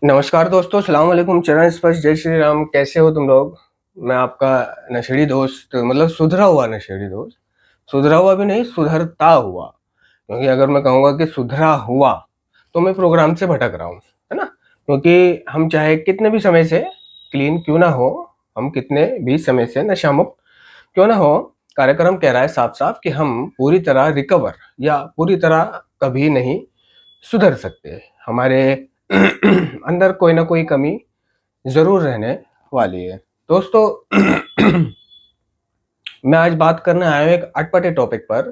नमस्कार दोस्तों, सलाम वालेकुम, चरण स्पर्श, जय श्री राम। कैसे हो तुम लोग? मैं आपका नशेड़ी दोस्त, मतलब सुधरा हुआ नशेड़ी दोस्त। सुधरा हुआ भी नहीं, सुधरता हुआ। क्योंकि अगर मैं कहूँगा कि सुधरा हुआ, तो मैं प्रोग्राम से भटक रहा हूँ, है ना? क्योंकि हम चाहे कितने भी समय से क्लीन क्यों ना हो, हम कितने भी समय से नशा मुक्त क्यों ना हो, कार्यक्रम कह रहा है साफ-साफ कि हम पूरी तरह रिकवर या पूरी तरह कभी नहीं सुधर सकते। हमारे अंदर कोई ना कोई कमी ज़रूर रहने वाली है। दोस्तों, मैं आज बात करने आया हूँ एक अटपटे टॉपिक पर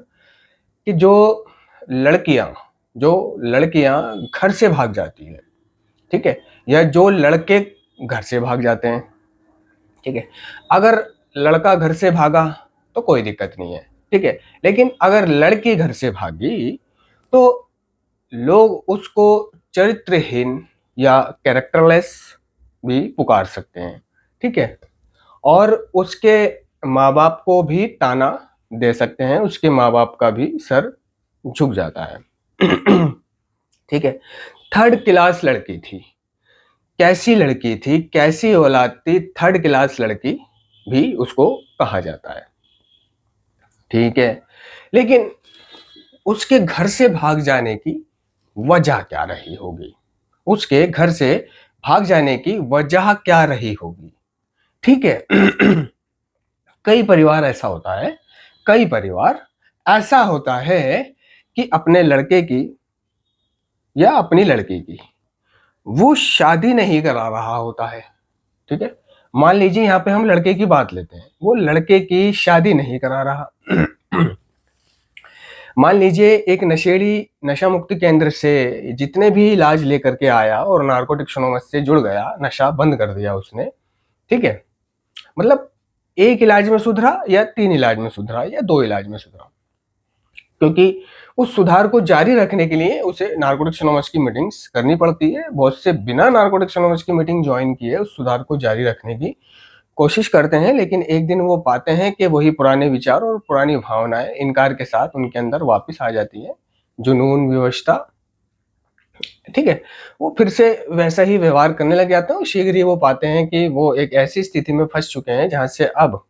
कि लड़कियाँ जो लड़कियाँ घर से भाग जाती हैं, ठीक है? या जो लड़के घर से भाग जाते हैं, ठीक है? अगर लड़का घर से भागा तो कोई दिक्कत नहीं है, ठीक है? लेकिन अगर लड़की घर से भागी तो लोग उसको चरित्रहीन या कैरेक्टरलेस भी पुकार सकते हैं, ठीक है? और उसके माँ-बाप को भी ताना दे सकते हैं, उसके माँ-बाप का भी सर झुक जाता है। ठीक है? थर्ड क्लास लड़की थी, कैसी लड़की थी, कैसी औलाद थी, थर्ड क्लास लड़की भी उसको कहा जाता है, ठीक है? लेकिन उसके घर से भाग जाने की वजह क्या रही होगी? उसके घर से भाग जाने की वजह क्या रही होगी? ठीक है? कई परिवार ऐसा होता है, कई परिवार ऐसा होता है कि अपने लड़के की या अपनी लड़की की वो शादी नहीं करा रहा होता है, ठीक है? मान लीजिए यहाँ पे हम लड़के की बात लेते हैं, वो लड़के की शादी नहीं करा रहा। मान लीजिए एक नशेड़ी नशा मुक्ति केंद्र से जितने भी इलाज लेकर के आया और नारकोटिक्स एनोनिमस से जुड़ गया, नशा बंद कर दिया उसने, ठीक है? मतलब 1 इलाज में सुधरा या 3 इलाज में सुधरा या 2 इलाज में सुधरा। क्योंकि उस सुधार को जारी रखने के लिए उसे नारकोटिक्स एनोनिमस की मीटिंग्स करनी पड़ती है। बहुत से बिना नारकोटिक्स एनोनिमस की मीटिंग जॉइन किए उस सुधार को जारी रखने की कोशिश करते हैं, लेकिन एक दिन वो पाते हैं कि वही पुराने विचार और पुरानी भावनाएं इनकार के साथ उनके अंदर वापस आ जाती है। जुनून, विवशता, ठीक है? वो फिर से वैसा ही व्यवहार करने लग जाते हैं और शीघ्र ही वो पाते हैं कि वो एक ऐसी स्थिति में फँस चुके हैं जहाँ से अब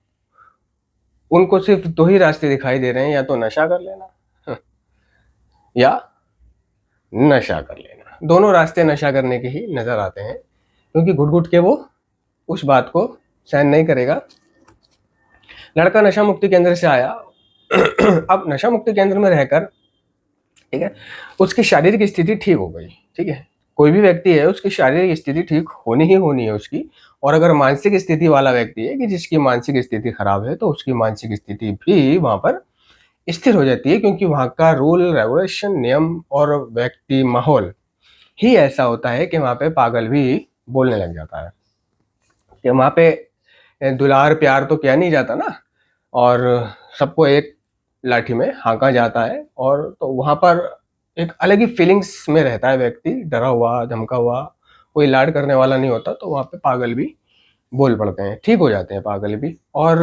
उनको सिर्फ़ 2 ही रास्ते दिखाई दे रहे हैं, या तो नशा कर लेना, ह या नशा कर लेना। दोनों रास्ते नशा करने के ही नज़र आते हैं, क्योंकि घुट-घुट के वो उस बात को सहन नहीं करेगा। लड़का नशा मुक्ति केंद्र से आया। अब नशा मुक्ति केंद्र में रहकर, ठीक है, उसकी शारीरिक स्थिति ठीक हो गई, ठीक है? कोई भी व्यक्ति है, उसकी शारीरिक स्थिति ठीक होनी ही होनी है उसकी। और अगर मानसिक स्थिति वाला व्यक्ति है कि जिसकी मानसिक स्थिति खराब है, तो उसकी मानसिक स्थिति भी वहाँ पर स्थिर हो जाती है, क्योंकि वहाँ का रूल, रेगुलेशन, नियम और व्यक्ति माहौल ही ऐसा होता है कि वहाँ पे पागल भी बोलने लग जाता है। कि वहाँ पे दुलार प्यार तो किया नहीं जाता ना, और सबको एक लाठी में हाँका जाता है, और तो वहाँ पर एक अलग ही फीलिंग्स में रहता है व्यक्ति, डरा हुआ, धमका हुआ, कोई लाड करने वाला नहीं होता, तो वहाँ पे पागल भी बोल पड़ते हैं, ठीक हो जाते हैं पागल भी, और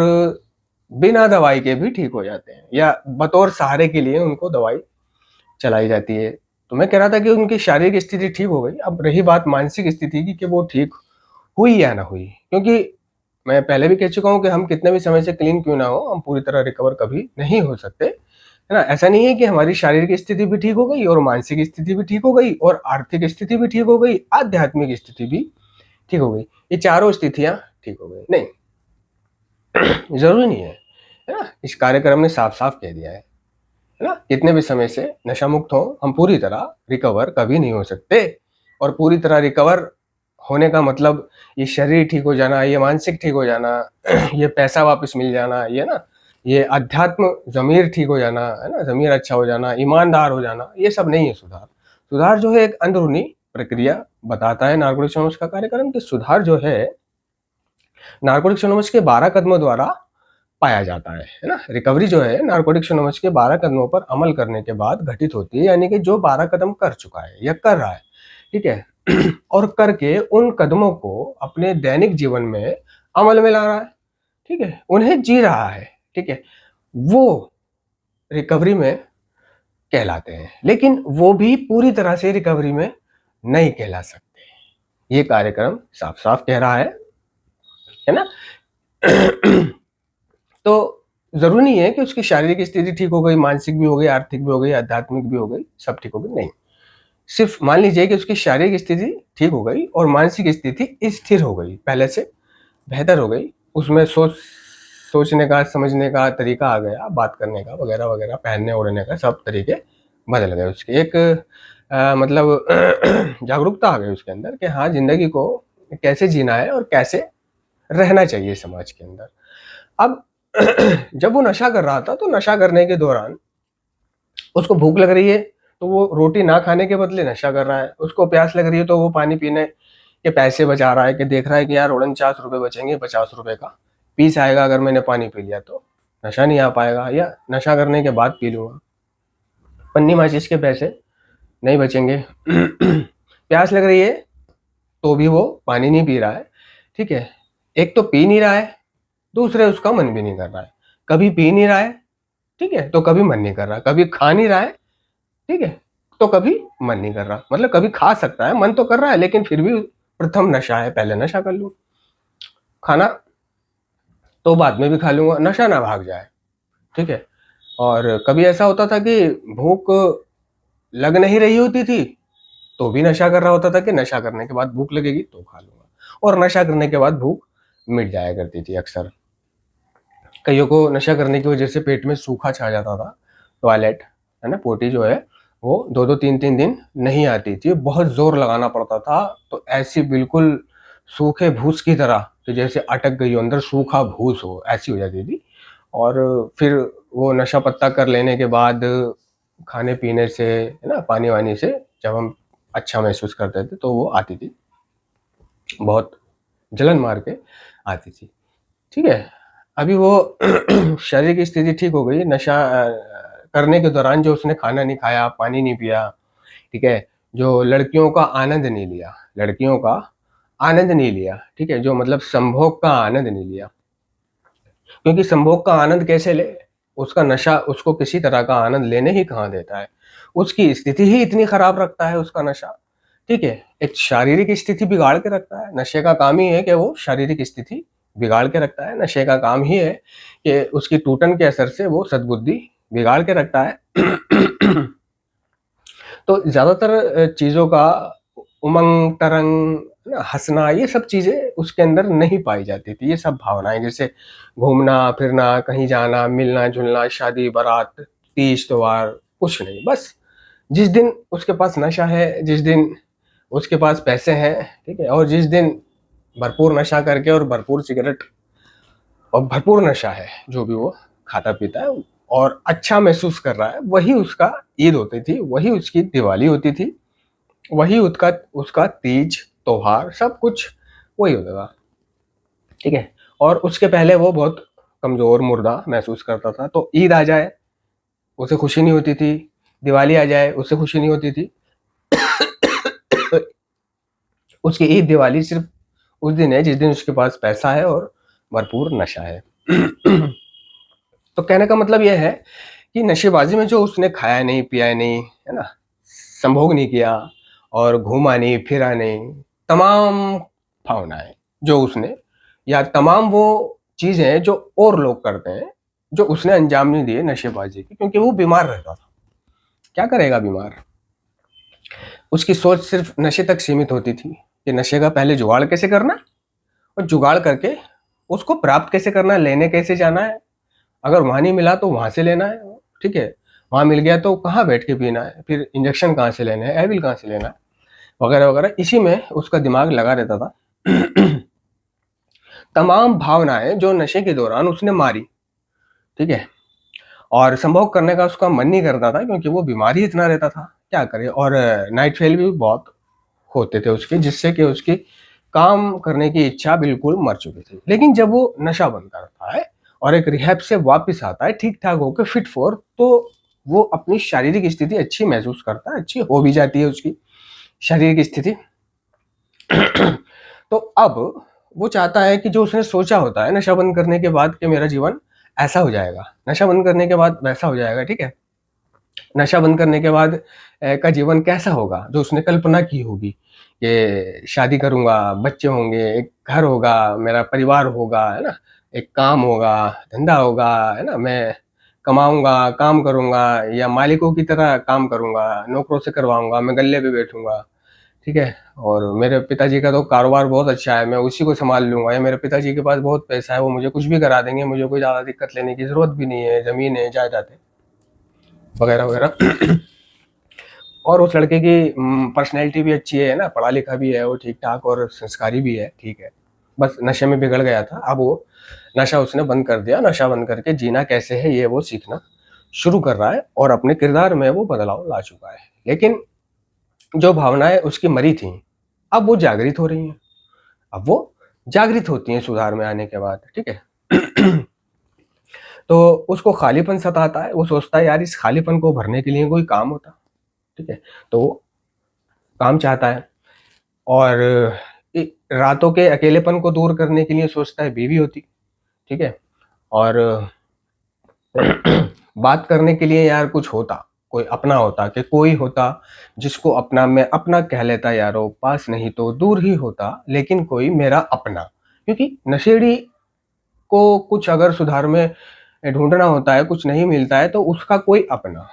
बिना दवाई के भी ठीक हो जाते हैं, या बतौर सहारे के लिए उनको दवाई चलाई जाती है। तो मैं कह रहा था कि उनकी शारीरिक स्थिति ठीक हो गई, अब रही बात मानसिक स्थिति की कि वो ठीक हुई या ना हुई। क्योंकि मैं पहले भी कह चुका हूँ कि हम कितने भी समय से क्लीन क्यों ना हो, हम पूरी तरह रिकवर कभी नहीं हो सकते, है ना? ऐसा नहीं है कि हमारी शारीरिक स्थिति भी ठीक हो गई और मानसिक स्थिति भी ठीक हो गई और आर्थिक स्थिति भी ठीक हो गई, आध्यात्मिक स्थिति भी ठीक हो गई। ये चारों स्थितियाँ ठीक हो गई, नहीं, ज़रूरी नहीं है ना? इस कार्यक्रम ने साफ-साफ कह दिया है ना? कितने भी समय से नशा मुक्त हो, हम पूरी तरह रिकवर कभी नहीं हो सकते। और पूरी तरह रिकवर होने का मतलब ये शरीर ठीक हो जाना, ये मानसिक ठीक हो जाना, ये पैसा वापस मिल जाना, ये ना, ये अध्यात्म ज़मीर ठीक हो जाना, है ना? ज़मीर अच्छा हो जाना, ईमानदार हो जाना, ये सब नहीं है सुधार। सुधार जो है एक अंदरूनी प्रक्रिया बताता है नारकोटिक्स एनोनिमस का कार्यक्रम, कि सुधार जो है नारकोटिक्स एनोनिमस के 12 कदमों द्वारा पाया जाता है ना? रिकवरी जो है नारकोटिक्स एनोनिमस के 12 कदमों पर अमल करने के बाद घटित होती है, यानी कि जो 12 कदम कर चुका है या कर रहा है, ठीक है? और करके उन कदमों को अपने दैनिक जीवन में अमल में ला रहा है, ठीक है? उन्हें जी रहा है, ठीक है? वो रिकवरी में कहलाते हैं। लेकिन वो भी पूरी तरह से रिकवरी में नहीं कहला सकते, ये कार्यक्रम साफ साफ कह रहा है ना। तो जरूरी नहीं है कि उसकी शारीरिक स्थिति ठीक हो गई, मानसिक भी हो गई, आर्थिक भी हो गई, आध्यात्मिक भी हो गई, सब ठीक हो गई, नहीं। सिर्फ मान लीजिए कि उसकी शारीरिक स्थिति ठीक हो गई और मानसिक स्थिति स्थिर हो गई, पहले से बेहतर हो गई, उसमें सोचने का, समझने का तरीका आ गया, बात करने का वगैरह वगैरह, पहनने ओढ़ने का सब तरीके बदल गए उसके, एक मतलब जागरूकता आ गई उसके अंदर कि हाँ, जिंदगी को कैसे जीना है और कैसे रहना चाहिए समाज के अंदर। अब जब वो नशा कर रहा था, तो नशा करने के दौरान उसको भूख लग रही है, तो वो रोटी ना खाने के बदले नशा कर रहा है। उसको प्यास लग रही है, तो वो पानी पीने के पैसे बचा रहा है, कि देख रहा है कि यार 49 रुपए बचेंगे 50 रुपए का पीस आएगा अगर मैंने पानी पी लिया, तो नशा नहीं आ पाएगा, या नशा करने के बाद पी लूंगा, पन्नी माचिस के पैसे नहीं बचेंगे। प्यास लग रही है, तो भी वो पानी नहीं पी रहा है, ठीक है। एक तो पी नहीं रहा है, दूसरे उसका मन भी नहीं कर रहा है। कभी पी नहीं रहा है, ठीक है, तो कभी मन नहीं कर रहा, कभी खा नहीं रहा है, ठीक है, तो कभी मन नहीं कर रहा। मतलब कभी खा सकता है, मन तो कर रहा है, लेकिन फिर भी प्रथम नशा है, पहले नशा कर लूं, खाना तो बाद में भी खा लूंगा, नशा ना भाग जाए, ठीक है। और कभी ऐसा होता था कि भूख लग नहीं रही होती थी, तो भी नशा कर रहा होता था कि नशा करने के बाद भूख लगेगी तो खा लूंगा, और नशा करने के बाद भूख मिट जाया करती थी अक्सर। कईयों को नशा करने की वजह से पेट में सूखा छा जाता था, टॉयलेट, है ना, पोटी जो है वो 2-2 3-3 दिन नहीं आती थी, बहुत जोर लगाना पड़ता था, तो ऐसी बिल्कुल सूखे भूस की तरह, कि जैसे अटक गई हो अंदर, सूखा भूस हो, ऐसी हो जाती थी। और फिर वो नशा पत्ता कर लेने के बाद खाने पीने से, है ना, पानी वानी से जब हम अच्छा महसूस करते थे, तो वो आती थी, बहुत जलन मार के आती थी, ठीक है। अभी वो शरीर की स्थिति ठीक हो गई, नशा करने के दौरान जो उसने खाना नहीं खाया, पानी नहीं पिया, ठीक है, जो लड़कियों का आनंद नहीं लिया, लड़कियों का आनंद नहीं लिया, ठीक है, जो मतलब संभोग का आनंद नहीं लिया, क्योंकि संभोग का आनंद कैसे ले, उसका नशा उसको किसी तरह का आनंद लेने ही कहाँ देता है, उसकी स्थिति ही इतनी खराब रखता है उसका नशा, ठीक है। एक शारीरिक स्थिति बिगाड़ के रखता है, नशे का काम ही है कि वो शारीरिक स्थिति बिगाड़ के रखता है, नशे का काम ही है कि उसकी टूटन के असर से वो सद्बुद्धि बिगाड़ के रखता है। तो ज्यादातर चीजों का उमंग, तरंग, ना, हंसना, ये सब चीजें उसके अंदर नहीं पाई जाती थी। ये सब भावनाएं, जैसे घूमना फिरना, कहीं जाना, मिलना जुलना, शादी बारात, तीज त्योहार, कुछ नहीं। बस जिस दिन उसके पास नशा है, जिस दिन उसके पास पैसे हैं, ठीक है, और जिस दिन भरपूर नशा करके और भरपूर सिगरेट और भरपूर नशा है, जो भी वो खाता पीता है और अच्छा महसूस कर रहा है, वही उसका ईद होती थी, वही उसकी दिवाली होती थी, वही उसका उसका तीज त्योहार, सब कुछ वही होता था, ठीक है। और उसके पहले वो बहुत कमजोर मुर्दा महसूस करता था, तो ईद आ जाए उसे खुशी नहीं होती थी, दिवाली आ जाए उसे खुशी नहीं होती थी। उसकी ईद दिवाली सिर्फ उस दिन है जिस दिन उसके पास पैसा है और भरपूर नशा है। तो कहने का मतलब यह है कि नशेबाजी में जो उसने खाया नहीं, पिया नहीं, है ना, संभोग नहीं किया और घूमा नहीं, फिरा नहीं, तमाम भावनाएं जो उसने, या तमाम वो चीजें जो और लोग करते हैं, जो उसने अंजाम नहीं दिए नशेबाजी की, क्योंकि वो बीमार रहता था। क्या करेगा बीमार, उसकी सोच सिर्फ नशे तक सीमित होती थी कि नशे का पहले जुगाड़ कैसे करना, और जुगाड़ करके उसको प्राप्त कैसे करना है, लेने कैसे जाना है, अगर वहां नहीं मिला तो वहां से लेना है, ठीक है, वहां मिल गया तो कहाँ बैठ के पीना है, फिर इंजेक्शन कहाँ से लेना है, एविल कहाँ से लेना है, वगैरह वगैरह, इसी में उसका दिमाग लगा रहता था। तमाम भावनाएं जो नशे के दौरान उसने मारी, ठीक है, और संभोग करने का उसका मन नहीं करता था, क्योंकि वो बीमार ही इतना रहता था, क्या करे। और नाइट फेल भी बहुत होते थे उसके, जिससे कि उसकी काम करने की इच्छा बिल्कुल मर चुकी थी। लेकिन जब वो नशा बंद करता है और एक रिहैब से वापस आता है ठीक ठाक होकर, फिट फॉर, तो वो अपनी शारीरिक स्थिति अच्छी महसूस करता है, अच्छी हो भी जाती है उसकी शारीरिक स्थिति। तो अब वो चाहता है कि जो उसने सोचा होता है नशा बंद करने के बाद कि मेरा जीवन ऐसा हो जाएगा, नशा बंद करने के बाद वैसा हो जाएगा, ठीक है, नशा बंद करने के बाद का जीवन कैसा होगा, जो उसने कल्पना की होगी, कि शादी करूँगा, बच्चे होंगे, एक घर होगा, मेरा परिवार होगा, है ना? एक काम होगा, धंधा होगा, है ना? मैं कमाऊँगा, काम करूँगा या मालिकों की तरह काम करूँगा, नौकरों से करवाऊँगा, मैं गल्ले पे बैठूँगा, ठीक है? और मेरे पिताजी का तो कारोबार बहुत अच्छा है, मैं उसी को सँभाल लूँगा या मेरे पिताजी के पास बहुत पैसा है, वो मुझे कुछ भी करा देंगे, मुझे कोई ज़्यादा दिक्कत लेने की ज़रूरत भी नहीं है, ज़मीन है, जायदाद है, वगैरह-वगैरह। और उस लड़के की पर्सनैलिटी भी अच्छी है ना, पढ़ा-लिखा भी है, वो ठीक-ठाक और संस्कारी भी है, ठीक है। बस नशे में बिगड़ गया था, अब वो नशा उसने बंद कर दिया, नशा बंद करके जीना कैसे है ये वो सीखना शुरू कर रहा है और अपने किरदार में वो बदलाव ला चुका है। लेकिन जो भावनाएँ उसकी मरी थीं, अब वो जागृत हो रही हैं। अब वो जागृत होती हैं सुधार में आने के बाद, ठीक है? तो उसको खालीपन सताता है, वो सोचता है यार इस खालीपन को भरने के लिए कोई काम होता, ठीक है? तो वो काम चाहता है और रातों के अकेलेपन को दूर करने के लिए सोचता है बीवी होती, ठीक है? और बात करने के लिए यार कुछ होता, कोई अपना होता कि कोई होता जिसको अपना मैं अपना कह लेता यारो, पास नहीं तो दूर ही होता, लेकिन कोई मेरा अपना। क्योंकि नशेड़ी को कुछ अगर सुधार में ढूँढना होता है, कुछ नहीं मिलता है, तो उसका कोई अपना,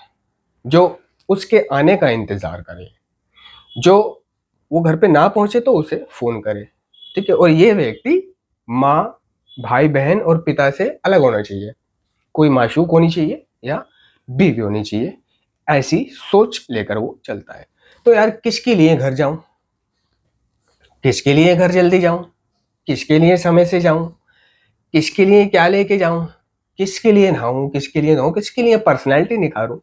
जो उसके आने का इंतज़ार करे, जो वो घर पे ना पहुँचे तो उसे फ़ोन करे, ठीक है? और ये व्यक्ति माँ, भाई-बहन और पिता से अलग होना चाहिए। कोई माशूक होनी चाहिए या बीवी होनी चाहिए, ऐसी सोच लेकर वो चलता है। तो यार किसके लिए घर जाऊँ? किसके लिए घर जल्दी जाऊँ? किसके लिए समय से जाऊँ? किसके लिए क्या लेके जाऊँ? किसके लिए नहाऊँ? किसके लिए धोऊँ? किसके लिए पर्सनैलिटी निखारूँ?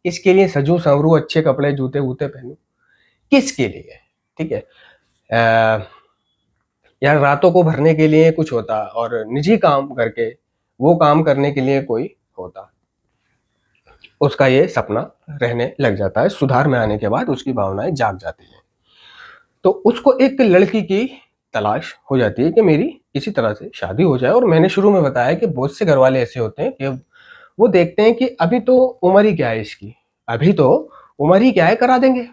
किसके लिए सजूँ-संवरूँ, अच्छे कपड़े, जूते-वूते पहनूँ? किसके लिए? ठीक है? अ, यार रातों को भरने के लिए कुछ होता और निजी काम करके वो काम करने के लिए कोई होता। उसका ये सपना रहने लग जाता है, सुधार में आने के बाद उसकी भावनाएँ जाग जाती हैं। तो उसको एक लड़की की तलाश हो जाती है कि मेरी किसी तरह से शादी हो जाए और मैंने शुरू में बताया कि बहुत से घरवाले ऐसे होते हैं कि वो देखते हैं कि अभी तो उम्र ही क्या है इसकी, अभी तो उम्र ही क्या है करा देंगे,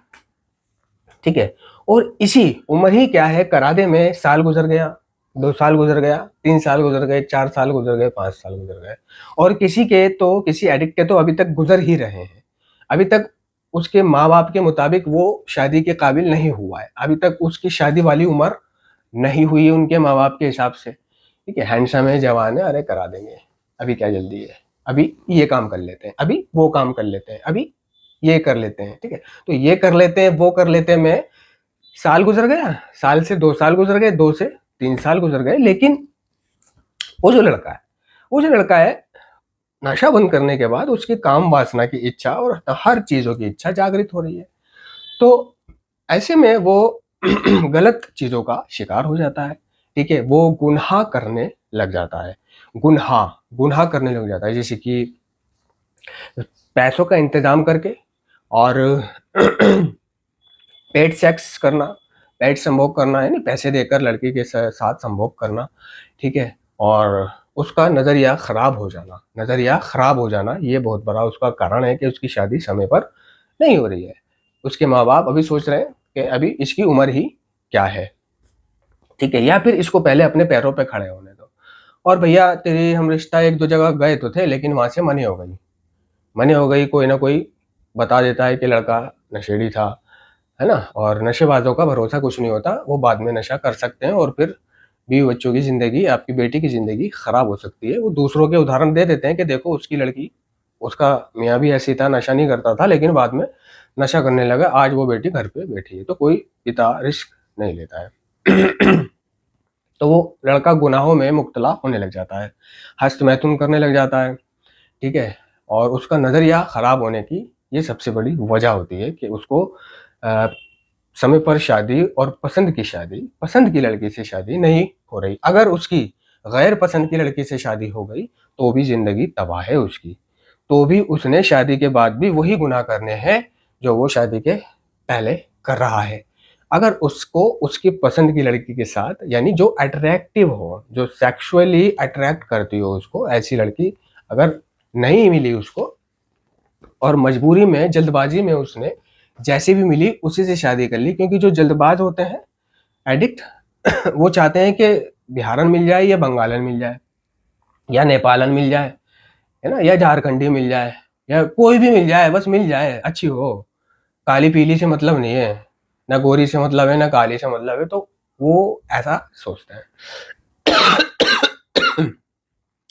ठीक है? और इसी उम्र ही क्या है करा दे में साल गुज़र गया, 2 साल गुज़र गया, 3 साल गुज़र गए, 4 साल गुज़र गए, 5 साल गुज़र गए और किसी एडिक्ट के तो अभी तक गुज़र ही रहे हैं। अभी तक उसके माँ-बाप के मुताबिक वो शादी के काबिल नहीं हुआ है। अभी तक उसकी शादी वाली उम्र नहीं हुई है उनके माँ-बाप के हिसाब से, ठीक है? हैंडसम है, जवान है, अरे करा देंगे, अभी क्या जल्दी है? अभी ये काम कर लेते हैं, अभी वो काम कर लेते हैं, अभी ये कर लेते हैं, ठीक है? तो ये कर लेते हैं, वो कर लेते हैं में साल गुज़र गया, साल से 2 साल गुज़र गए, 2 से 3 साल गुज़र गए, लेकिन वो जो लड़का है, नशा बंद करने के बाद उसकी काम वासना की इच्छा और हर चीज़ों की इच्छा जागृत हो रही है। तो ऐसे में वो गलत चीज़ों का शिकार हो जाता है, ठीक है? वो गुनाह करने लग जाता है। गुनाह, गुनाह करने लग जाता है जैसे कि पैसों का इंतज़ाम करके और पेड सेक्स करना, पेड संभोग करना यानी पैसे देकर लड़की के साथ संभोग करना, ठीक है? और उसका नज़रिया ख़राब हो जाना ये बहुत बड़ा उसका कारण है कि उसकी शादी समय पर नहीं हो रही है। उसके माँ-बाप अभी सोच रहे हैं कि अभी इसकी उम्र ही क्या है, ठीक है? या फिर इसको पहले अपने पैरों पे खड़े होने दो। और भैया तेरी हम रिश्ता 1-2 जगह गए तो थे लेकिन वहाँ से मनी हो गई। मनी हो गई, कोई ना कोई बता देता है कि लड़का नशेड़ी था, है ना? और नशेबाज़ों का भरोसा कुछ नहीं होता, वो बाद में नशा कर सकते हैं और फिर बीवी-बच्चों की ज़िंदगी, आपकी बेटी की ज़िंदगी खराब हो सकती है। वो दूसरों के उदाहरण दे देते हैं कि देखो उसकी लड़की, उसका मियाँ भी ऐसे ही था, नशा नहीं करता था लेकिन बाद में नशा करने लगा, आज वो बेटी घर पे बैठी है। तो कोई पिता रिस्क नहीं लेता है। तो वो लड़का गुनाहों में मुब्तला होने लग जाता है, हस्त-मैथुन करने लग जाता है, ठीक है? और उसका नज़रिया ख़राब होने की ये सबसे बड़ी वजह होती है कि उसको अ, समय पर शादी और पसंद की लड़की से शादी नहीं हो रही। अगर उसकी गैर पसंद की लड़की से शादी हो गई, तो भी ज़िंदगी तबाह है उसकी। तो भी उसने शादी के बाद भी वही गुनाह करने हैं, जो वो शादी के पहले कर रहा है। अगर उसको उसकी पसंद की लड़की के साथ यानी जो अट्रैक्टिव हो, जो सेक्सुअली अट्रैक्ट करती हो उसको, ऐसी लड़की अगर नहीं मिली उसको और मजबूरी में, जल्दबाज़ी में उसने जैसी भी मिली उसी से शादी कर ली, क्योंकि जो जल्दबाज होते हैं एडिक्ट वो चाहते हैं कि बिहारन मिल जाए या बंगालन मिल जाए या नेपालन मिल जाए, है ना, या झारखंडी मिल जाए या कोई भी मिल जाए, बस मिल जाए, अच्छी हो, काली पीली से मतलब नहीं है, ना गोरी से मतलब है ना काली से मतलब है, तो वो ऐसा सोचते हैं।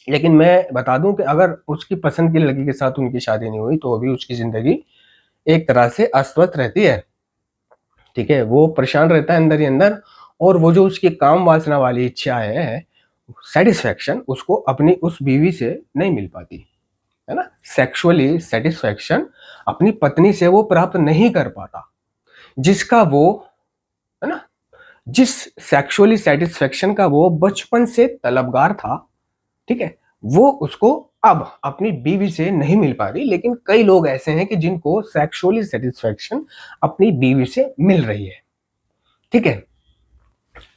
लेकिन मैं बता दूं कि अगर उसकी पसंद की लड़की के साथ उनकी शादी नहीं हुई तो भी उसकी जिंदगी एक तरह से अस्वस्थ रहती है, ठीक है, वो परेशान रहता है अंदर ही अंदर, और वो जो उसकी काम वासना वाली इच्छा है, सेटिस्फेक्शन, उसको अपनी उस बीवी से नहीं मिल पाती, है ना, सेक्सुअली सेटिस्फेक्शन अपनी पत्नी से वो प्राप्त नहीं कर पाता, जिसका वो, है ना, जिस सेक्सुअली सेटिस्फेक्शन का वो बचपन से तलबगार था, ठीक है, वो उसको अब अपनी बीवी से नहीं मिल पा रही। लेकिन कई लोग ऐसे हैं कि जिनको सेक्सुअली सेटिस्फेक्शन अपनी बीवी से मिल रही है, ठीक है,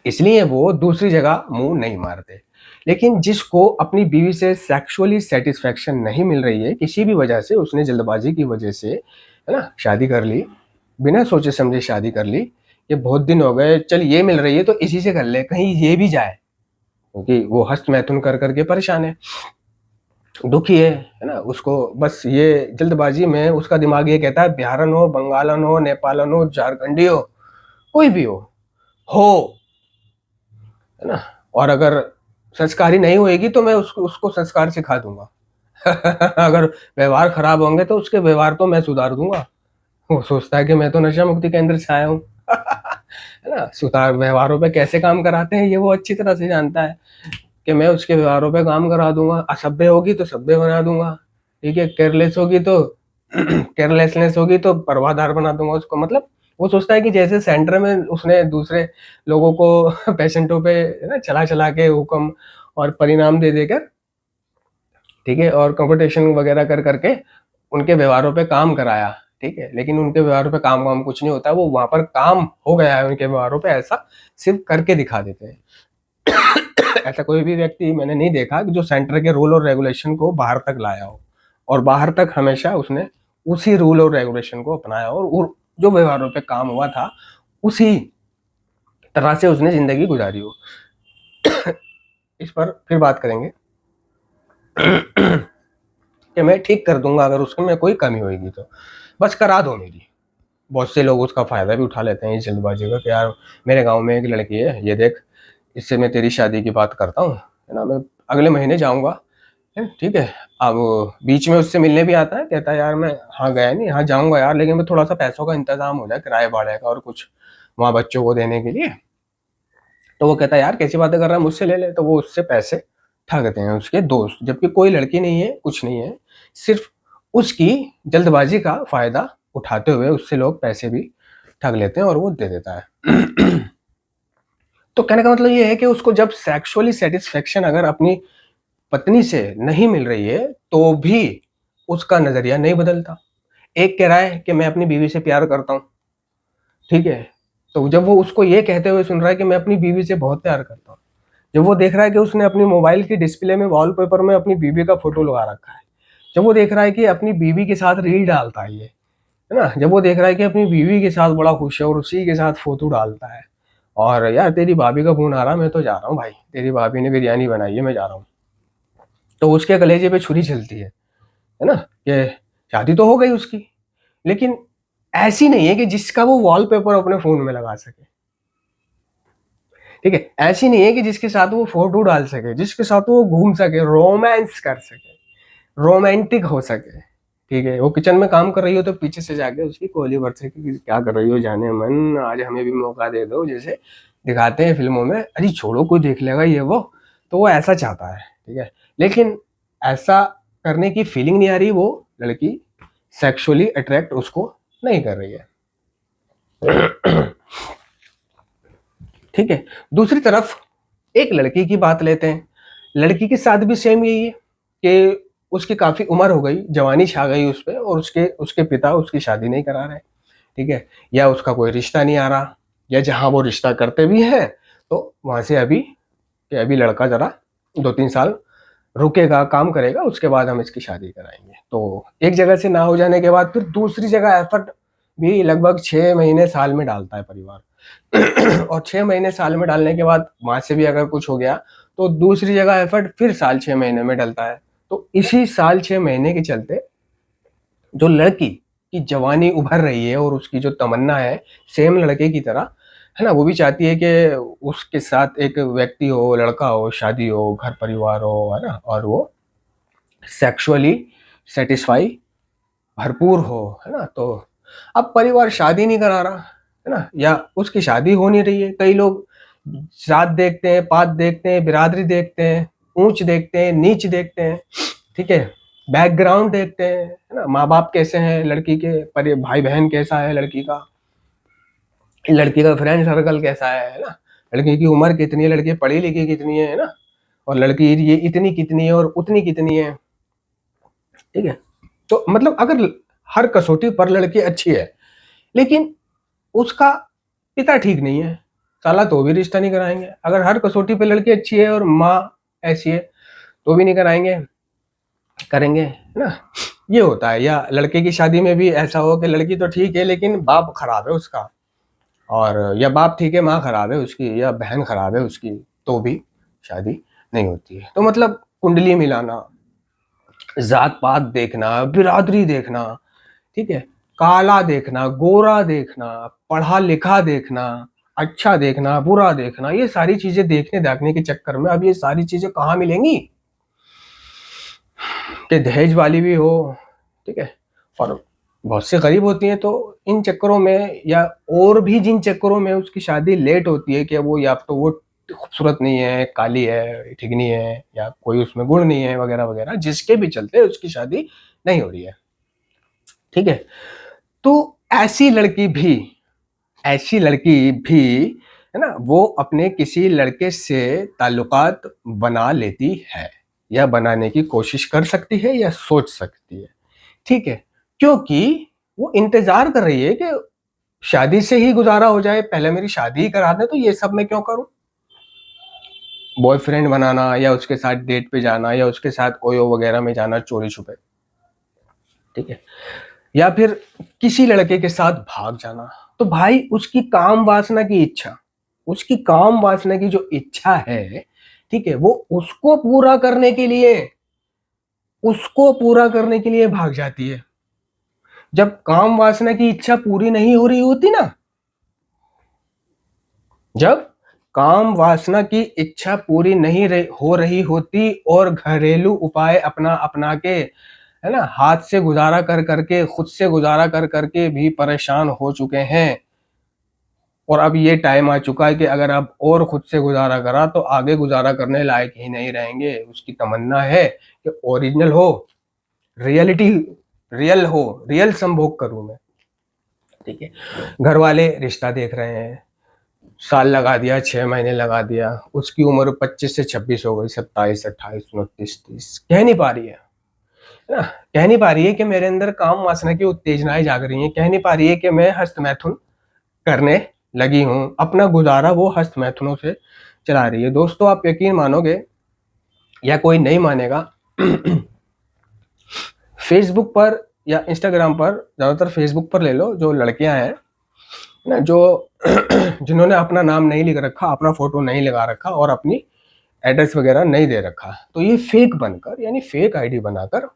इसलिए वो दूसरी जगह मुंह नहीं मारते। लेकिन जिसको अपनी बीवी से सेक्सुअली सेटिस्फेक्शन नहीं मिल रही है, किसी भी वजह से, उसने जल्दबाजी की वजह से, है ना, शादी कर ली, बिना सोचे समझे शादी कर ली, ये बहुत दिन हो गए, चल ये मिल रही है तो इसी से कर ले, कहीं ये भी जाए, क्योंकि वो हस्त मैथुन कर करके परेशान है, दुखी है ना, उसको बस ये जल्दबाजी में उसका दिमाग ये कहता है बिहारन हो, बंगालन हो, नेपालन हो, झारखंडी हो, कोई भी हो, है ना, और अगर संस्कारी नहीं होएगी तो मैं उसको उसको संस्कार सिखा दूंगा। अगर व्यवहार खराब होंगे तो उसके व्यवहार तो मैं सुधार दूंगा। वो सोचता है कि मैं तो नशा मुक्ति केंद्र से आया हूँ। है ना, सुधार व्यवहारों पे कैसे काम कराते हैं ये वो अच्छी तरह से जानता है, कि मैं उसके व्यवहारों पे काम करा दूंगा, असभ्य होगी तो सभ्य बना दूंगा, ठीक है, केयरलेस होगी तो केयरलेसनेस होगी तो परवाहदार बना दूंगा उसको। मतलब वो सोचता है कि जैसे सेंटर में उसने दूसरे लोगों को पेशेंटों पे, है ना, चला चला के हुक्म और परिणाम दे देकर, ठीक है, और कंपटीशन वगैरह कर करके उनके व्यवहारों पे काम कराया, ठीक है, लेकिन उनके व्यवहारों पे काम वाम कुछ नहीं होता, वो वहां पर काम हो गया है उनके व्यवहारों पे, ऐसा सिर्फ करके दिखा देते हैं। ऐसा कोई भी व्यक्ति मैंने नहीं देखा कि जो सेंटर के रूल और रेगुलेशन को बाहर तक लाया हो, और बाहर तक हमेशा उसने उसी रूल और रेगुलेशन को अपनाया और जो व्यवहारों पे काम हुआ था उसी तरह से उसने जिंदगी गुजारी हो। इस पर फिर बात करेंगे कि मैं ठीक कर दूंगा अगर उसमें कोई कमी होगी तो, बस करा दो मेरी। बहुत से लोग उसका फायदा भी उठा लेते हैं इस जल्दबाजी का, कि यार मेरे गांव में एक लड़की है, ये देख, इससे मैं तेरी शादी की बात करता हूँ, है ना, मैं अगले महीने जाऊंगा, है, ठीक है, अब बीच में उससे मिलने भी आता है, कहता है यार मैं हाँ गया नहीं, हाँ जाऊंगा यार, लेकिन मैं थोड़ा सा पैसों का इंतजाम हो जाए, किराए भाड़े का और कुछ वहाँ बच्चों को देने के लिए। तो वो कहता है यार कैसी बातें कर रहा है, मुझसे ले ले, तो वो उससे पैसे ठगते हैं उसके दोस्त, जबकि कोई लड़की नहीं है, कुछ नहीं है, सिर्फ उसकी जल्दबाजी का फायदा उठाते हुए उससे लोग पैसे भी ठग लेते हैं और वो दे देता है। तो कहने का मतलब ये है कि उसको जब सेक्सुअली सेटिस्फेक्शन अगर अपनी पत्नी से नहीं मिल रही है तो भी उसका नजरिया नहीं बदलता। एक कह रहा है कि मैं अपनी बीवी से प्यार करता हूँ, ठीक है, तो जब वो उसको ये कहते हुए सुन रहा है कि मैं अपनी बीवी से बहुत प्यार करता हूँ, जब वो देख रहा है कि उसने अपनी मोबाइल की डिस्प्ले में वॉलपेपर में अपनी बीवी का फोटो लगा रखा है, जब वो देख रहा है कि अपनी बीवी के साथ रील डालता है ये, है ना, जब वो देख रहा है कि अपनी बीवी के साथ बड़ा खुश है और उसी के साथ फोटो डालता है, और यार तेरी भाभी का फोन आ रहा, मैं तो जा रहा हूँ भाई, तेरी भाभी ने बिरयानी बनाई है, मैं जा रहा हूँ, तो उसके कलेजे पे छुरी चलती है ना, कि शादी तो हो गई उसकी, लेकिन ऐसी नहीं है कि जिसका वो वॉलपेपर अपने फोन में लगा सके, ठीक है, ऐसी नहीं है कि जिसके साथ वो फोटो डाल सके, जिसके साथ वो घूम सके, रोमांस कर सके, रोमांटिक हो सके, ठीक है, वो किचन में काम कर रही हो तो पीछे से जाके उसकी कोहली भर सके कि क्या कर रही हो जाने मन, आज हमें भी मौका दे दो, जैसे दिखाते हैं फिल्मों में, अरे छोड़ो कोई देख लेगा ये वो, तो वो ऐसा चाहता है, ठीक है, लेकिन ऐसा करने की फीलिंग नहीं आ रही, वो लड़की सेक्सुअली अट्रैक्ट उसको नहीं कर रही है। ठीक है, दूसरी तरफ एक लड़की की बात लेते हैं, लड़की के साथ भी सेम यही है कि उसकी काफी उम्र हो गई, जवानी छा गई उस पर, और उसके उसके पिता उसकी शादी नहीं करा रहे, ठीक है, या उसका कोई रिश्ता नहीं आ रहा, या जहां वो रिश्ता करते भी हैं तो वहां से अभी कि अभी लड़का जरा 2-3 साल रुकेगा, काम करेगा, उसके बाद हम इसकी शादी कराएंगे। तो एक जगह से ना हो जाने के बाद फिर दूसरी जगह एफर्ट भी लगभग 6 महीने साल में डालता है परिवार। और 6 महीने साल में डालने के बाद वहाँ से भी अगर कुछ हो गया तो दूसरी जगह एफर्ट फिर साल 6 महीने में डलता है। तो इसी साल 6 महीने के चलते जो लड़की की जवानी उभर रही है और उसकी जो तमन्ना है सेम लड़के की तरह, है ना, वो भी चाहती है कि उसके साथ एक व्यक्ति हो, लड़का हो, शादी हो, घर परिवार हो, है ना, और वो सेक्सुअली सेटिस्फाई भरपूर हो, है ना। तो अब परिवार शादी नहीं करा रहा, है ना, या उसकी शादी हो नहीं रही है। कई लोग जात देखते हैं, पात देखते हैं, बिरादरी देखते हैं, ऊंच देखते हैं, नीच देखते हैं, ठीक है, बैकग्राउंड देखते हैं, है ना, माँ बाप कैसे हैं लड़की के, भाई बहन कैसा है लड़की का फ्रेंड सर्कल कैसा है ना, लड़की की उम्र कितनी है, लड़की पढ़ी लिखी कितनी है ना, और लड़की ये इतनी कितनी है और उतनी कितनी है, ठीक है। तो मतलब अगर हर कसौटी पर लड़की अच्छी है लेकिन उसका पिता ठीक नहीं है, साला तो भी रिश्ता नहीं कराएंगे। अगर हर कसौटी पे लड़की अच्छी है और माँ ऐसी है तो भी नहीं कराएंगे, करेंगे, है ना। ये होता है। या लड़के की शादी में भी ऐसा हो कि लड़की तो ठीक है लेकिन बाप खराब है उसका, और या बाप ठीक है माँ खराब है उसकी, या बहन खराब है उसकी, तो भी शादी नहीं होती है। तो मतलब कुंडली मिलाना, जात पात देखना, बिरादरी देखना, ठीक है, काला देखना, गोरा देखना, पढ़ा लिखा देखना, अच्छा देखना, बुरा देखना, ये सारी चीजें देखने दाखने के चक्कर में अब ये सारी चीजें कहाँ मिलेंगी कि दहेज वाली भी हो, ठीक है, और बहुत से गरीब होती हैं। तो इन चक्करों में या और भी जिन चक्करों में उसकी शादी लेट होती है कि वो या तो वो खूबसूरत नहीं है, काली है, ठिगनी है, या कोई उसमें गुण नहीं है वगैरह वगैरह, जिसके भी चलते उसकी शादी नहीं हो रही है, ठीक है। तो ऐसी लड़की भी है ना, वो अपने किसी लड़के से ताल्लुकात बना लेती है या बनाने की कोशिश कर सकती है या सोच सकती है, ठीक है, क्योंकि वो इंतजार कर रही है कि शादी से ही गुजारा हो जाए, पहले मेरी शादी ही करा दे, तो ये सब मैं क्यों करूं, बॉयफ्रेंड बनाना या उसके साथ डेट पे जाना या उसके साथ ओयो वगैरह में जाना चोरी छुपे, ठीक है, या फिर किसी लड़के के साथ भाग जाना। तो भाई उसकी काम वासना की जो इच्छा है, ठीक है, वो उसको पूरा करने के लिए भाग जाती है। जब काम वासना की इच्छा पूरी नहीं हो रही होती ना, जब काम वासना की इच्छा पूरी नहीं हो रही होती और घरेलू उपाय अपना अपना के, है ना, हाथ से गुजारा कर करके, खुद से गुजारा कर करके भी परेशान हो चुके हैं, और अब ये टाइम आ चुका है कि अगर आप और खुद से गुजारा करा तो आगे गुजारा करने लायक ही नहीं रहेंगे। उसकी तमन्ना है कि ओरिजिनल हो, रियलिटी रियल संभोग करूं मैं, ठीक है। घर वाले रिश्ता देख रहे हैं, साल लगा दिया, 6 महीने लगा दिया, उसकी उम्र 25 से 26 हो गई, 27, 28, 29, 30, कह नहीं पा रही है ना, कह नहीं पा रही है कि मेरे अंदर काम वासना की उत्तेजनाएं जाग रही हैं, कह नहीं पा रही है कि मैं हस्त मैथुन करने लगी हूँ, अपना गुजारा वो हस्त मैथुनों से चला रही है। दोस्तों आप यकीन मानोगे या कोई नहीं मानेगा, फेसबुक पर या इंस्टाग्राम पर, ज्यादातर फेसबुक पर ले लो, जो लड़कियां हैं ना, जो जिन्होंने अपना नाम नहीं लिख रखा, अपना फोटो नहीं लगा रखा और अपनी एड्रेस वगैरह नहीं दे रखा, तो ये फेक बनकर यानी फेक आईडी बनाकर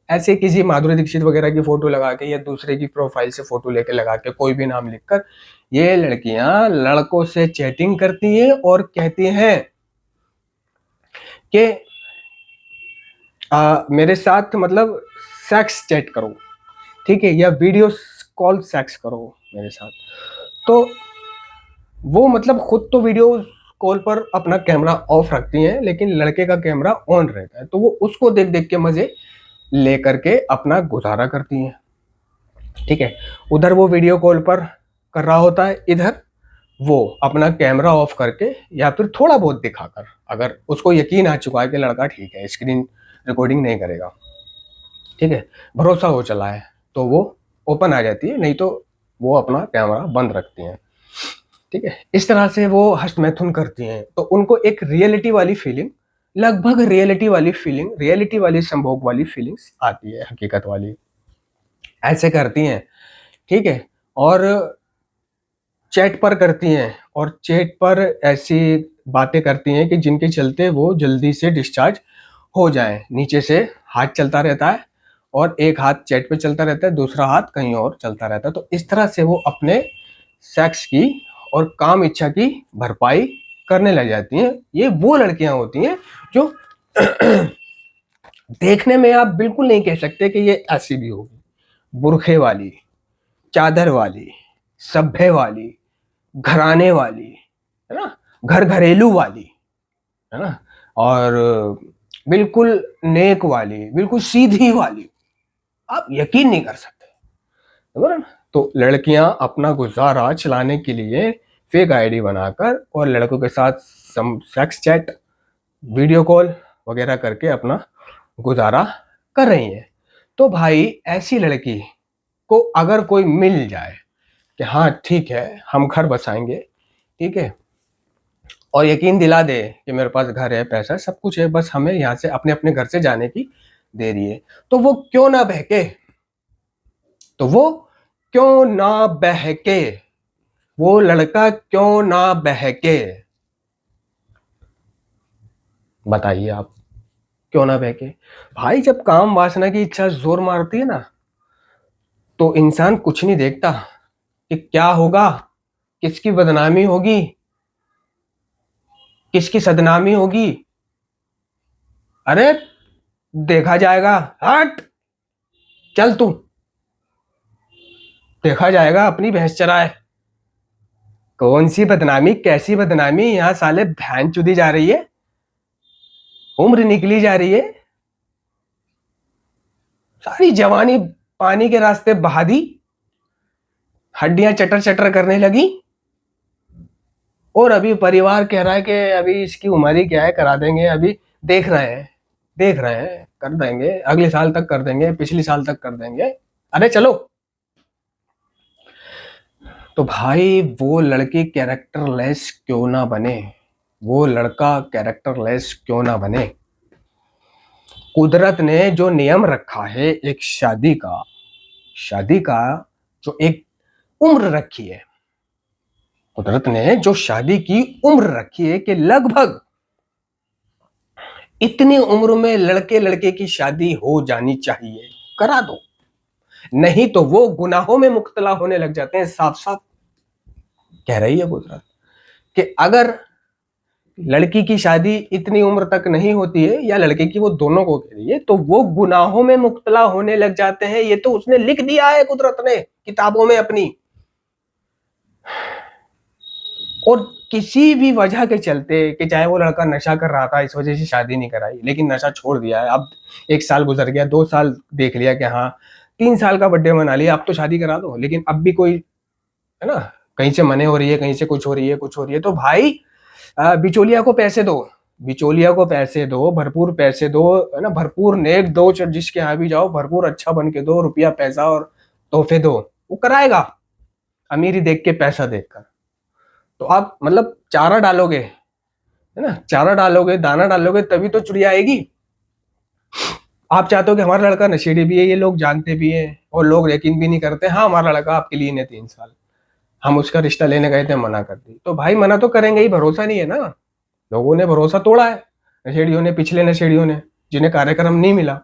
ऐसे किसी माधुरी दीक्षित वगैरह की फोटो लगा के या दूसरे की प्रोफाइल से फोटो लेके लगा के कोई भी नाम लिखकर ये लड़कियां लड़कों से चैटिंग करती हैं और कहती हैं कि मेरे साथ मतलब सेक्स चैट करो, ठीक है, या वीडियो कॉल सेक्स करो मेरे साथ। तो वो मतलब खुद तो वीडियो कॉल पर अपना कैमरा ऑफ रखती हैं लेकिन लड़के का कैमरा ऑन रहता है, तो वो उसको देख देख के मजे लेकर के अपना गुजारा करती हैं, ठीक है। उधर वो वीडियो कॉल पर कर रहा होता है, इधर वो अपना कैमरा ऑफ करके या फिर थोड़ा बहुत दिखाकर, अगर उसको यकीन आ चुका है कि लड़का ठीक है, स्क्रीन रिकॉर्डिंग नहीं करेगा, ठीक है, भरोसा हो चला है, तो वो ओपन आ जाती है, नहीं तो वो अपना कैमरा बंद रखती हैं, ठीक है। इस तरह से वो हस्त मैथुन करती हैं, तो उनको एक रियलिटी वाली फीलिंग, लगभग रियलिटी वाली संभोग वाली फीलिंग्स आती है, हकीकत वाली, ऐसे करती हैं, ठीक है। और चैट पर करती हैं, और चैट पर ऐसी बातें करती हैं कि जिनके चलते वो जल्दी से डिस्चार्ज हो जाएं। नीचे से हाथ चलता रहता है और एक हाथ चैट पे चलता रहता है, दूसरा हाथ कहीं और चलता रहता है। तो इस तरह से वो अपने सेक्स की और काम इच्छा की भरपाई करने लग जाती हैं। ये वो लड़कियां होती हैं जो देखने में आप बिल्कुल नहीं कह सकते कि ये ऐसी भी होगी। बुरखे वाली, चादर वाली, सभ्य वाली, घराने वाली, है ना, घर घरेलू वाली, है ना, और बिल्कुल नेक वाली, बिल्कुल सीधी वाली, आप यकीन नहीं कर सकते, समझ ना। तो लड़कियां अपना गुजारा चलाने के लिए फेक आईडी बनाकर और लड़कों के साथ सेक्स चैट, वीडियो कॉल वगैरह करके अपना गुजारा कर रही हैं। तो भाई ऐसी लड़की को अगर कोई मिल जाए कि हाँ ठीक है हम घर बसाएंगे, ठीक है, और यकीन दिला दे कि मेरे पास घर है, पैसा, सब कुछ है, बस हमें यहाँ से अपने अपने घर से जाने की देरी है, तो वो क्यों ना बहके, तो वो क्यों ना बहके, वो लड़का क्यों ना बहके, बताइए आप, क्यों ना बहके। भाई जब काम वासना की इच्छा जोर मारती है ना, तो इंसान कुछ नहीं देखता कि क्या होगा, किसकी बदनामी होगी, किसकी सदनामी होगी। अरे देखा जाएगा, हट, चल तू, देखा जाएगा, अपनी भैंस चराए। कौन सी बदनामी, कैसी बदनामी, यहाँ साले भैंस चुदी जा रही है, उम्र निकली जा रही है, सारी जवानी पानी के रास्ते बहा दी, हड्डियां चटर चटर करने लगी, और अभी परिवार कह रहा है कि अभी इसकी उम्र ही क्या है, करा देंगे, अभी देख रहे हैं, देख रहे हैं, कर देंगे, अगले साल तक कर देंगे, पिछले साल तक कर देंगे। अरे चलो। तो भाई वो लड़की कैरेक्टरलेस क्यों ना बने, वो लड़का कैरेक्टरलेस क्यों ना बने। कुदरत ने जो नियम रखा है एक शादी का जो एक उम्र रखी है, कुदरत ने जो शादी की उम्र रखी है कि लगभग इतनी उम्र में लड़के लड़के की शादी हो जानी चाहिए, करा दो, नहीं तो वो गुनाहों में मुब्तला होने लग जाते हैं। साफ साफ कह रही है कुदरत कि अगर लड़की की शादी इतनी उम्र तक नहीं होती है, या लड़के की, वो दोनों को कह रही है, तो वो गुनाहों में मुब्तला होने लग जाते हैं। ये तो उसने लिख दिया है कुदरत ने किताबों में अपनी। और किसी भी वजह के चलते, कि चाहे वो लड़का नशा कर रहा था इस वजह से शादी नहीं कराई, लेकिन नशा छोड़ दिया है, अब 1 साल गुजर गया, 2 साल देख लिया कि हाँ, 3 साल का बर्थडे मना लिया, अब तो शादी करा दो, लेकिन अब भी कोई, है ना, कहीं से मने हो रही है, कहीं से कुछ हो रही है, कुछ हो रही है, तो भाई बिचौलिया को पैसे दो, बिचौलिया को पैसे दो, भरपूर पैसे दो, है ना, भरपूर नेक दो, जिसके यहाँ भी जाओ भरपूर अच्छा बन के दो, रुपया पैसा और तोहफे दो, वो कराएगा, अमीरी देख के, पैसा देखकर। तो आप मतलब चारा डालोगे, है ना, चारा डालोगे, दाना डालोगे, तभी तो चिड़िया आएगी। आप चाहते हो कि हमारा लड़का नशेड़ी भी है, ये लोग जानते भी हैं और लोग यकीन भी नहीं करते, हाँ हमारा लड़का आपके लिए ने 3 साल, हम उसका रिश्ता लेने गए थे, मना कर दी, तो भाई मना तो करेंगे ही, भरोसा नहीं है ना, लोगों ने भरोसा तोड़ा है, नशेड़ियों ने, पिछले नशेड़ियों ने, जिन्हें कार्यक्रम नहीं मिला,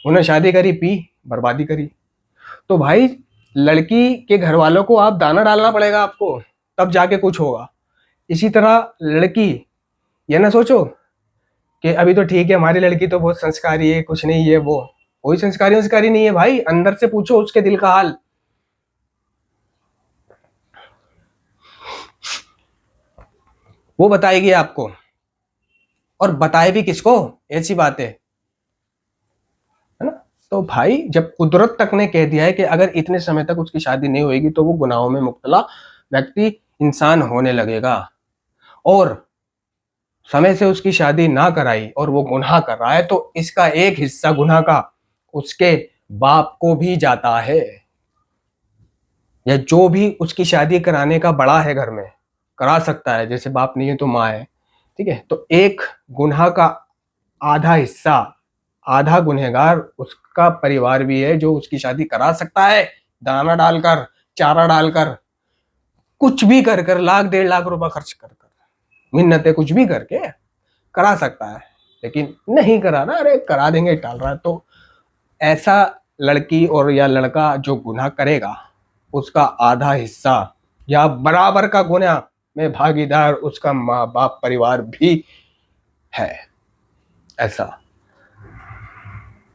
उन्हें शादी करी, पी, बर्बादी करी। तो भाई लड़की के घर वालों को आप दाना डालना पड़ेगा आपको, तब जाके कुछ होगा। इसी तरह लड़की, ये ना सोचो कि अभी तो ठीक है हमारी लड़की तो बहुत संस्कारी है, कुछ नहीं है, वो कोई संस्कारी नहीं है भाई, अंदर से पूछो उसके दिल का हाल, वो बताएगी आपको, और बताए भी किसको, ऐसी बात है ना। तो भाई जब कुदरत तक ने कह दिया है कि अगर इतने समय तक उसकी शादी नहीं होगी तो वो गुनाहों में मुब्तला व्यक्ति, इंसान होने लगेगा, और समय से उसकी शादी ना कराई और वो गुनाह कर रहा है, तो इसका एक हिस्सा गुनाह का उसके बाप को भी जाता है, या जो भी उसकी शादी कराने का बड़ा है घर में, करा सकता है, जैसे बाप नहीं है तो माँ है, ठीक है, तो एक गुनाह का आधा हिस्सा, आधा गुनहगार उसका परिवार भी है जो उसकी शादी करा सकता है, दाना डालकर, चारा डालकर, कुछ भी कर कर, लाख 1.5 लाख रुपए खर्च कर कर, मिन्नतें कुछ भी करके करा सकता है, लेकिन नहीं करा ना, अरे करा देंगे टाल रहा है। तो ऐसा लड़की और या लड़का जो गुनाह करेगा, उसका आधा हिस्सा या बराबर का गुनाह में भागीदार उसका माँ बाप परिवार भी है, ऐसा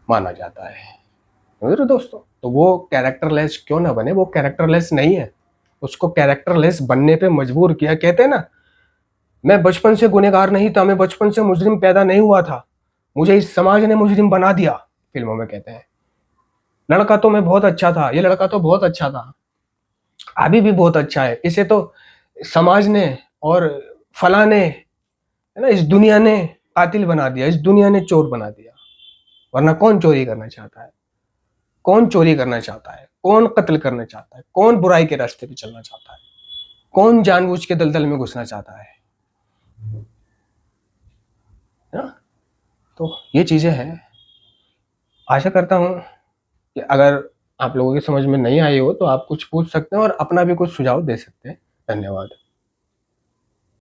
माना जाता है। तो दोस्तों, तो वो कैरेक्टरलेस क्यों ना बने, वो कैरेक्टरलेस नहीं है, उसको कैरेक्टरलेस बनने पे मजबूर किया। कहते हैं ना, मैं बचपन से गुनहगार नहीं था, मैं बचपन से मुजरिम पैदा नहीं हुआ था, मुझे इस समाज ने मुजरिम बना दिया, फिल्मों में कहते हैं। लड़का तो मैं बहुत अच्छा था, ये लड़का तो बहुत अच्छा था, अभी भी बहुत अच्छा है, इसे तो समाज ने और फला ने, है ना, इस दुनिया ने कातिल बना दिया, इस दुनिया ने चोर बना दिया। वरना कौन चोरी करना चाहता है, कौन चोरी करना चाहता है, कौन कत्ल करना चाहता है, कौन बुराई के रास्ते पे चलना चाहता है, कौन जानबूझ के दलदल में घुसना चाहता है ना? तो ये चीजें हैं। आशा करता हूं कि अगर आप लोगों की समझ में नहीं आई हो तो आप कुछ पूछ सकते हैं और अपना भी कुछ सुझाव दे सकते हैं। धन्यवाद।